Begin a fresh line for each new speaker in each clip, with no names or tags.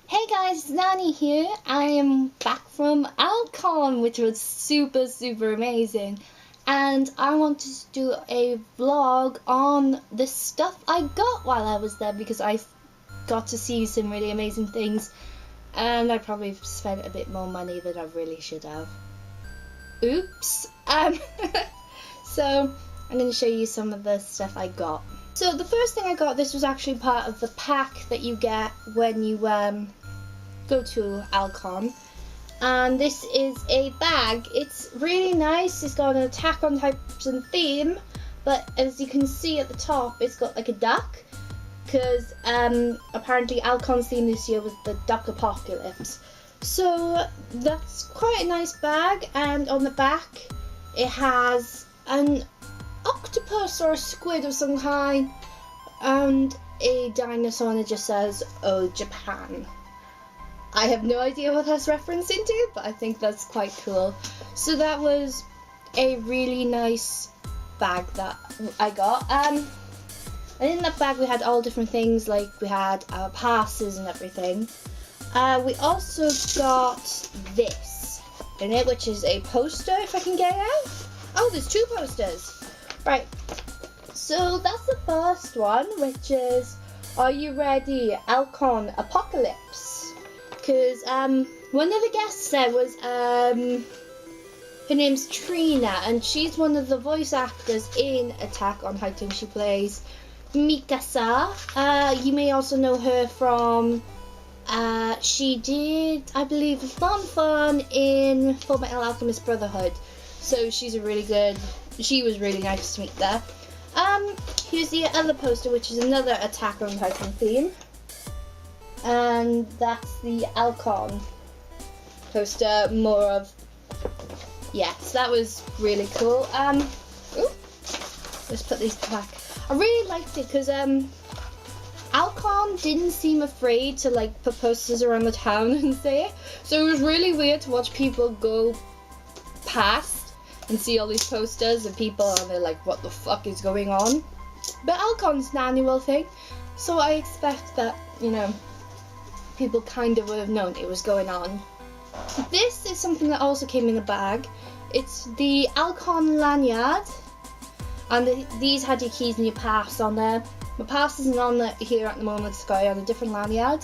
Hey guys, it's Nani here. I am back from Alcon, which was super amazing. And I wanted to do a vlog on the stuff I got while I was there because I got to see some really amazing things. And I probably spent a bit more money than I really should have. Oops. So I'm going to show you some of the stuff I got. So the first thing I got, this was actually part of the pack that you get when you go to Alcon, and this is a bag. It's really nice. It's got an Attack on Titan theme, but as you can see at the top, it's got like a duck, because apparently Alcon's theme this year was the duck apocalypse. So that's quite a nice bag, and on the back it has an octopus or a squid of some kind and a dinosaur, and it just says, "Oh, Japan." I have no idea what that's referencing to, but I think that's quite cool. So that was a really nice bag that I got. And in that bag we had all different things, like we had our passes and everything. We also got this in it, which is a poster, if I can get it out. Oh, there's two posters. Right, so that's the first one, which is, "Are you ready? Alcon Apocalypse." Because one of the guests there was, her name's Trina, and she's one of the voice actors in Attack on Titan. She plays Mikasa. You may also know her from, she did, I believe, Fun in Fullmetal Alchemist Brotherhood. So she was really nice to meet there. Here's the other poster, which is another Attack on Titan theme. And that's the Alcon poster, more of, yeah, so that was really cool. Let's put these back. I really liked it because Alcon didn't seem afraid to like put posters around the town and say it, so it was really weird to watch people go past and see all these posters and people, and they're like, what the fuck is going on? But Alcon's an annual thing, so I expect that, you know, people kind of would have known it was going on. This is something that also came in a bag. It's the Alcon lanyard, and these had your keys and your pass on there. My pass isn't on here at the moment, it's got it on a different lanyard.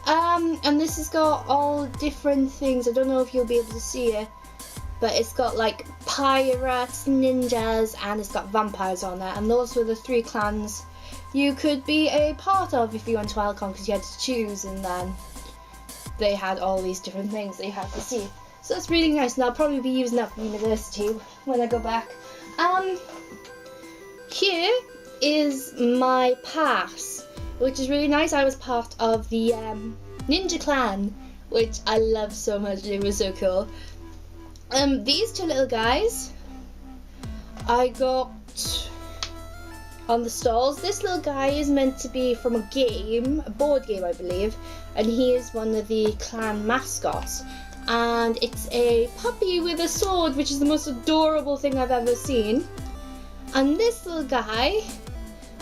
And this has got all different things. I don't know if you'll be able to see it, but it's got like pirates, ninjas, and it's got vampires on there, and those were the three clans you could be a part of if you went to Alcon, because you had to choose, and then they had all these different things that you had to see. So that's really nice, and I'll probably be using that for university when I go back. Here is my pass, which is really nice. I was part of the ninja clan, which I love so much. It was so cool. These two little guys I got on the stalls. This little guy is meant to be from a game, a board game I believe, and he is one of the clan mascots, and it's a puppy with a sword, which is the most adorable thing I've ever seen. And this little guy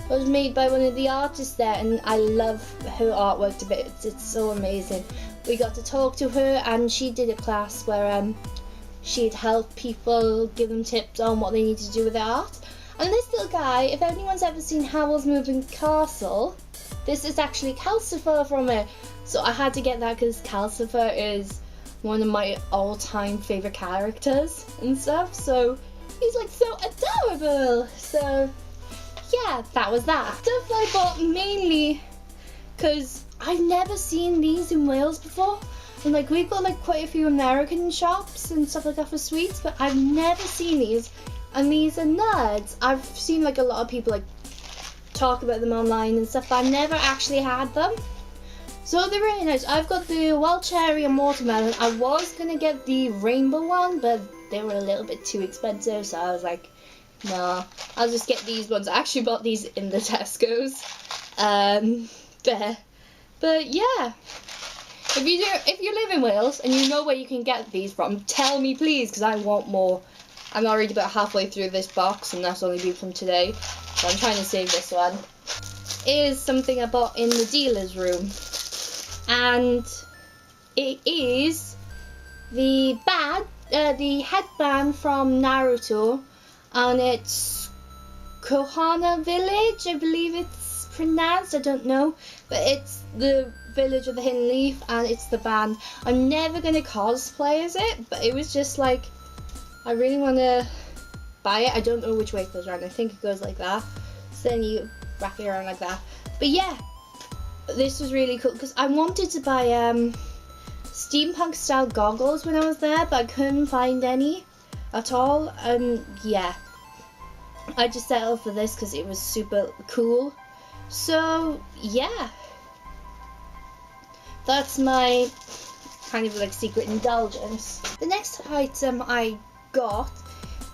was made by one of the artists there, and I love her artwork to bits. It's so amazing. We got to talk to her, and she did a class where she'd help people, give them tips on what they need to do with their art. And this little guy, if anyone's ever seen Howl's Moving Castle, this is actually Calcifer from it. So I had to get that because Calcifer is one of my all-time favourite characters and stuff. So he's like so adorable. So yeah, that was that. Stuff I bought mainly because I've never seen these in Wales before. And like we've got like quite a few American shops and stuff like that for sweets, but I've never seen these. And these are nerds. I've seen like a lot of people like talk about them online and stuff, but I've never actually had them. So they're really nice. I've got the wild cherry and watermelon. I was gonna get the rainbow one, but they were a little bit too expensive, so I was like, no, I'll just get these ones. I actually bought these in the Tesco's there. But yeah, if you live in Wales and you know where you can get these from, tell me please, because I want more. I'm already about halfway through this box, and that's only been from today, so I'm trying to save this one. Is something I bought in the dealer's room. and it is the headband from Naruto, and it's Konoha Village, I believe it's pronounced, I don't know, but it's the village of the hidden leaf, and it's the band. I'm never gonna cosplay as it, but it was just like, I really want to buy it. I don't know which way it goes around. I think it goes like that, so then you wrap it around like that. But yeah, this was really cool because I wanted to buy steampunk style goggles when I was there, but I couldn't find any at all, and yeah, I just settled for this because it was super cool. So yeah, that's my kind of like secret indulgence. The next item I got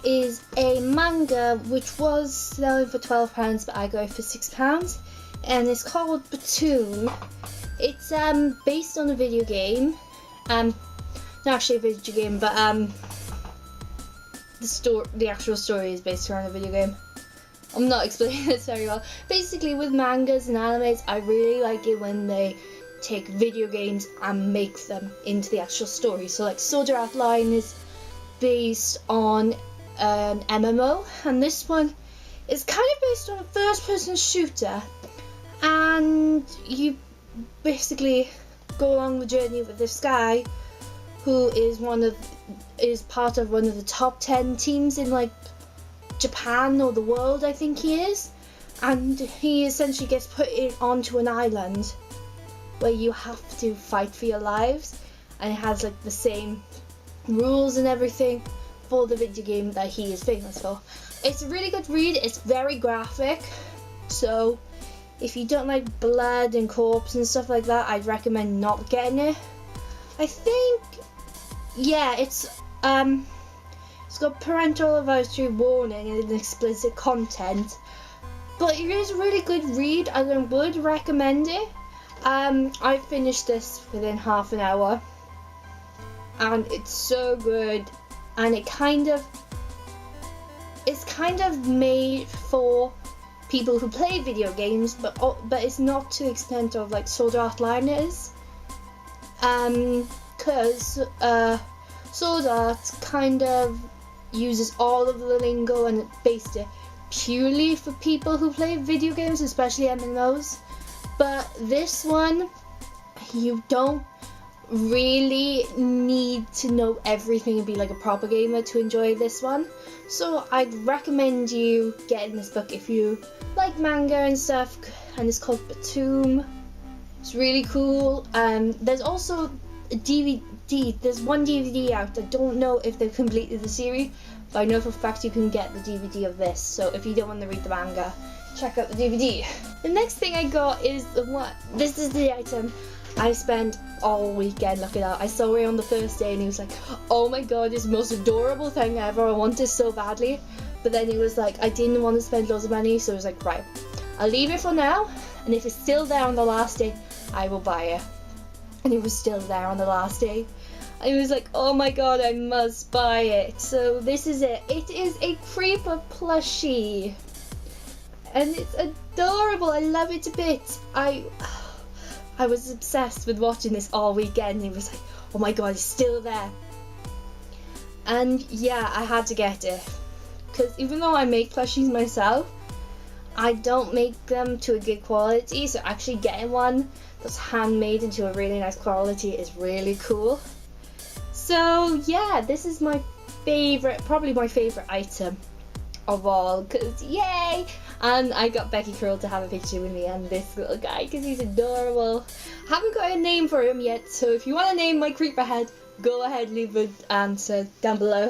is a manga which was selling for £12, but I got it for £6, and it's called Batoon. It's based on a video game, not actually a video game, but the actual story is based around a video game. I'm not explaining this very well. Basically, with mangas and animes, I really like it when they take video games and make them into the actual story. So like Sword Art Online is based on an MMO, and this one is kind of based on a first-person shooter, and you basically go along the journey with this guy who is part of one of the top 10 teams in like Japan or the world, I think he is, and he essentially gets put onto an island where you have to fight for your lives, and it has like the same rules and everything for the video game that he is famous for. It's a really good read. It's very graphic, so if you don't like blood and corpse and stuff like that, I'd recommend not getting it. I think, yeah, it's got parental advisory warning and explicit content, but it is a really good read, and I would recommend it. I finished this within half an hour, and it's so good, and it's kind of made for people who play video games, but it's not to the extent of like Sword Art Online is, because Sword Art kind of uses all of the lingo and it based it purely for people who play video games, especially MMOs. But this one, you don't really need to know everything and be like a proper gamer to enjoy this one. So I'd recommend you getting this book if you like manga and stuff, and it's called Batoon. It's really cool. There's also a DVD. There's one DVD out. I don't know if they've completed the series, but I know for a fact you can get the DVD of this. So if you don't want to read the manga, check out the DVD. The next thing I got is this is the item I spent all weekend looking at. I saw it on the first day and he was like, oh my god, it's the most adorable thing ever, I want this so badly. But then he was like, I didn't want to spend loads of money, so I was like, right, I'll leave it for now, and if it's still there on the last day, I will buy it. And it was still there on the last day. I was like, oh my god, I must buy it. So this is it. It is a Creeper plushie, and it's adorable. I love it a bit. I was obsessed with watching this all weekend. It was like, oh my god, it's still there. And yeah, I had to get it, because even though I make plushies myself, I don't make them to a good quality, so actually getting one that's handmade into a really nice quality is really cool. So yeah, this is my favorite, probably my favorite item of all, because yay! And I got Becky Curl to have a picture with me and this little guy because he's adorable. I haven't got a name for him yet, so if you want to name my creeper head, go ahead, leave an answer down below.